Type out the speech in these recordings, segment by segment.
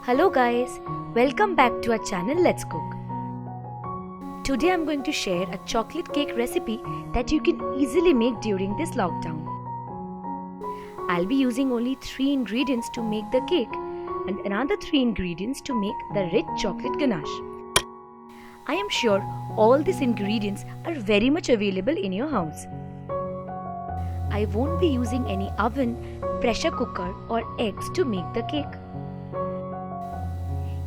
Hello guys, welcome back to our channel Let's Cook. Today I'm going to share a chocolate cake recipe that you can easily make during this lockdown. I'll be using only 3 ingredients to make the cake and another 3 ingredients to make the rich chocolate ganache. I am sure all these ingredients are very much available in your house. I won't be using any oven, pressure cooker or eggs to make the cake.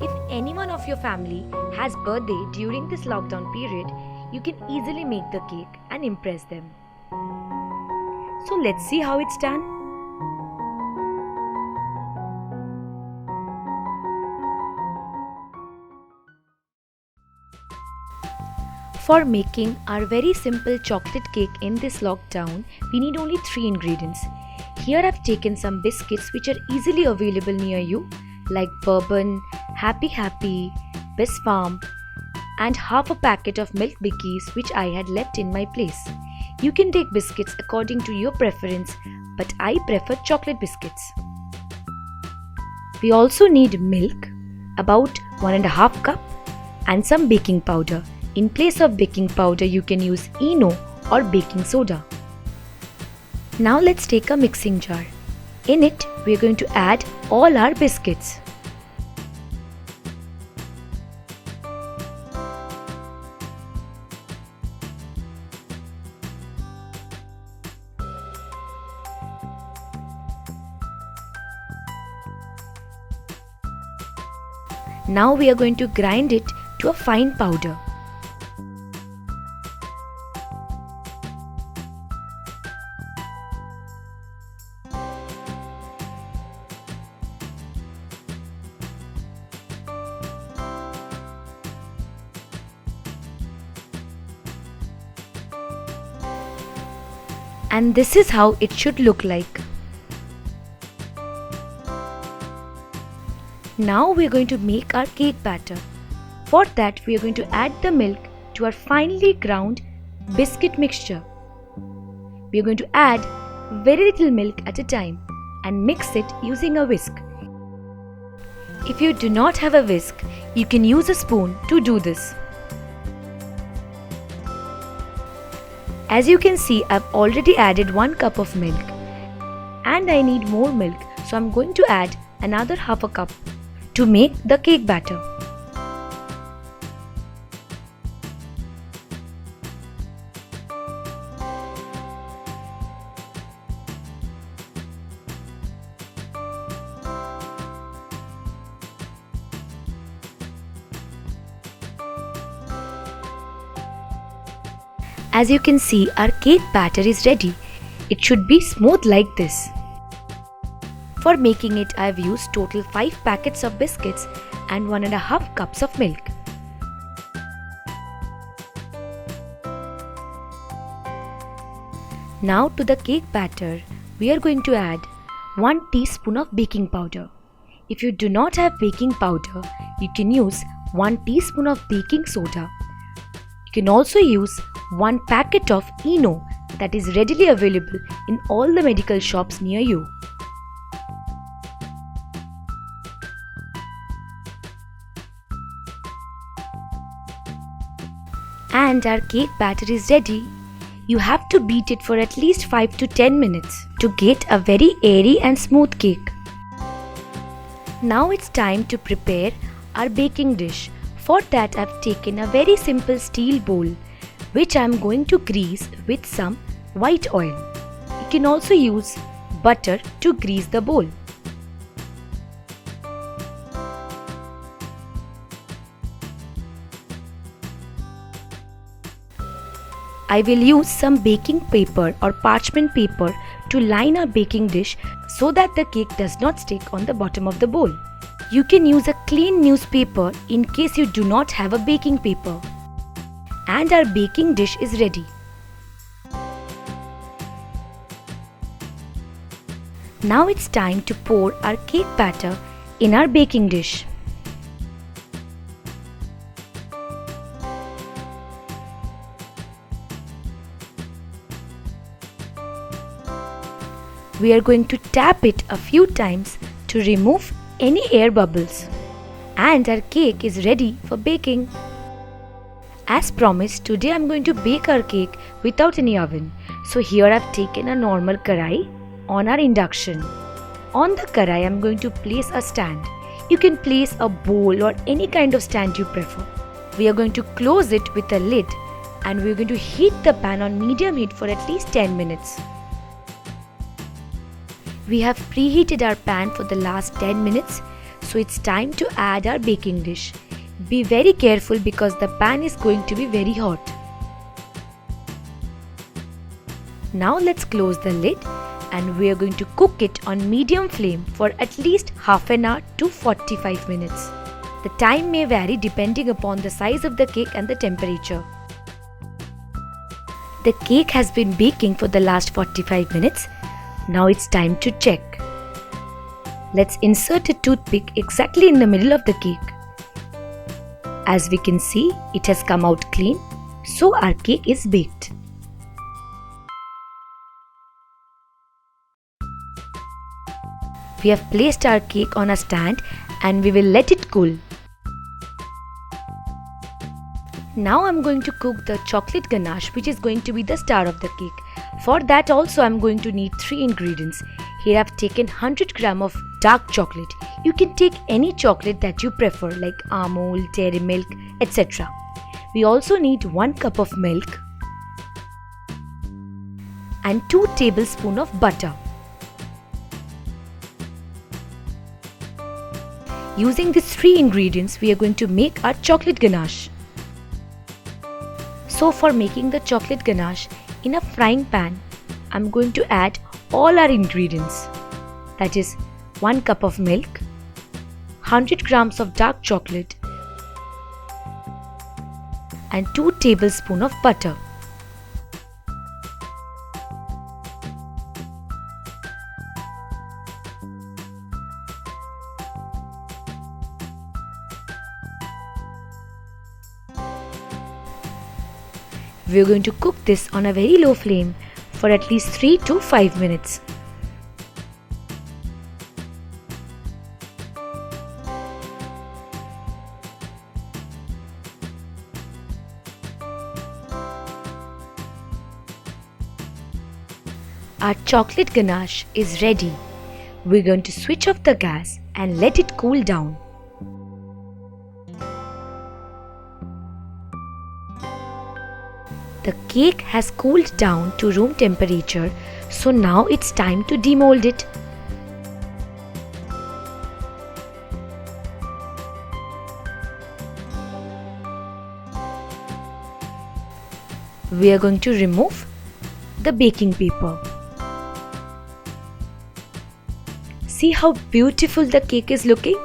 If anyone of your family has birthday during this lockdown period, you can easily make the cake and impress them. So let's see how it's done. For making our very simple chocolate cake in this lockdown, we need only 3 ingredients. Here I've taken some biscuits which are easily available near you, like bourbon, Happy Happy, Bisfarm, and half a packet of milk bikis which I had left in my place. You can take biscuits according to your preference, but I prefer chocolate biscuits. We also need milk, about 1.5 cup, and some baking powder. In place of baking powder, you can use ENO or baking soda. Now let's take a mixing jar. In it, we are going to add all our biscuits. Now we are going to grind it to a fine powder. And this is how it should look like. Now we are going to make our cake batter. For that, we are going to add the milk to our finely ground biscuit mixture. We are going to add very little milk at a time and mix it using a whisk. If you do not have a whisk, you can use a spoon to do this. As you can see, I've already added 1 cup of milk and I need more milk, so I'm going to add another half a cup to make the cake batter. As you can see, our cake batter is ready. It should be smooth like this. For making it, I have used total 5 packets of biscuits and 1.5 cups of milk. Now to the cake batter, we are going to add 1 teaspoon of baking powder. If you do not have baking powder, you can use 1 teaspoon of baking soda. You can also use 1 packet of ENO that is readily available in all the medical shops near you. And our cake batter is ready. You have to beat it for at least 5 to 10 minutes to get a very airy and smooth cake. Now it's time to prepare our baking dish. For that, I've taken a very simple steel bowl which I'm going to grease with some white oil. You can also use butter to grease the bowl. I will use some baking paper or parchment paper to line our baking dish so that the cake does not stick on the bottom of the bowl. You can use a clean newspaper in case you do not have a baking paper. And our baking dish is ready. Now it's time to pour our cake batter in our baking dish. We are going to tap it a few times to remove any air bubbles. And our cake is ready for baking. As promised, today I'm going to bake our cake without any oven. So here I've taken a normal karai on our induction. On the karai I'm going to place a stand. You can place a bowl or any kind of stand you prefer. We are going to close it with a lid and we're going to heat the pan on medium heat for at least 10 minutes. We have preheated our pan for the last 10 minutes, so it's time to add our baking dish. Be very careful because the pan is going to be very hot. Now let's close the lid and we are going to cook it on medium flame for at least half an hour to 45 minutes. The time may vary depending upon the size of the cake and the temperature. The cake has been baking for the last 45 minutes. Now it's time to check. Let's insert a toothpick exactly in the middle of the cake. As we can see, it has come out clean, so our cake is baked. We have placed our cake on a stand and we will let it cool. Now I'm going to cook the chocolate ganache, which is going to be the star of the cake. For that also I'm going to need 3 ingredients. Here I've taken 100 gram of dark chocolate. You can take any chocolate that you prefer like Amul, Dairy Milk, etc. We also need 1 cup of milk and 2 tablespoons of butter. Using these 3 ingredients, we are going to make our chocolate ganache. So for making the chocolate ganache, in a frying pan, I'm going to add all our ingredients. That is 1 cup of milk, 100 grams of dark chocolate and 2 tablespoons of butter. We are going to cook this on a very low flame for at least 3 to 5 minutes. Our chocolate ganache is ready. We're going to switch off the gas and let it cool down. The cake has cooled down to room temperature, so now it's time to demold it. We are going to remove the baking paper. See how beautiful the cake is looking?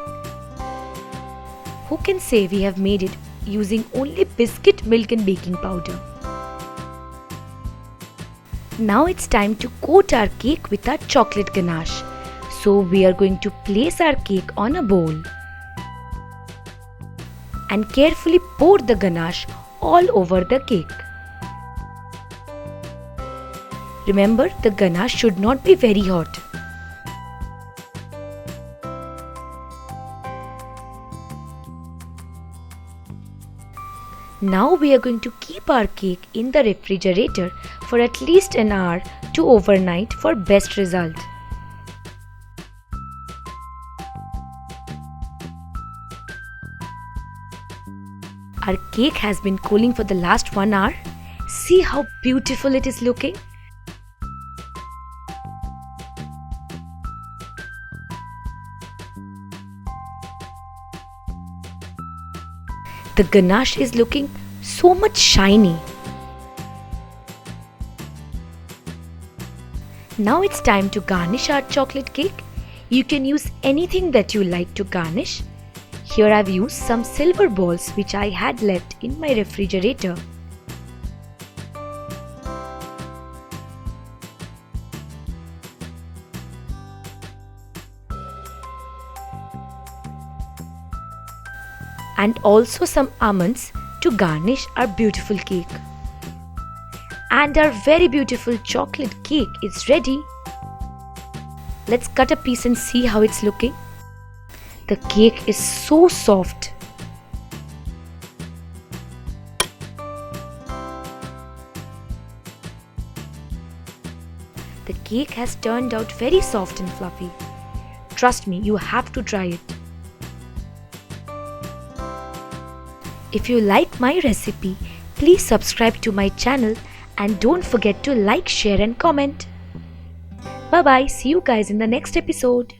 Who can say we have made it using only biscuit, milk and baking powder? Now it's time to coat our cake with our chocolate ganache. So we are going to place our cake on a bowl and carefully pour the ganache all over the cake. Remember, the ganache should not be very hot. Now we are going to keep our cake in the refrigerator for at least an hour to overnight for best result. Our cake has been cooling for the last 1 hour. See how beautiful it is looking? The ganache is looking so much shiny. Now it's time to garnish our chocolate cake. You can use anything that you like to garnish. Here I've used some silver balls which I had left in my refrigerator. And also some almonds to garnish our beautiful cake. And our very beautiful chocolate cake is ready. Let's cut a piece and see how it's looking. The cake is so soft. The cake has turned out very soft and fluffy. Trust me, you have to try it. If you like my recipe, please subscribe to my channel and don't forget to like, share and comment. Bye bye. See you guys in the next episode.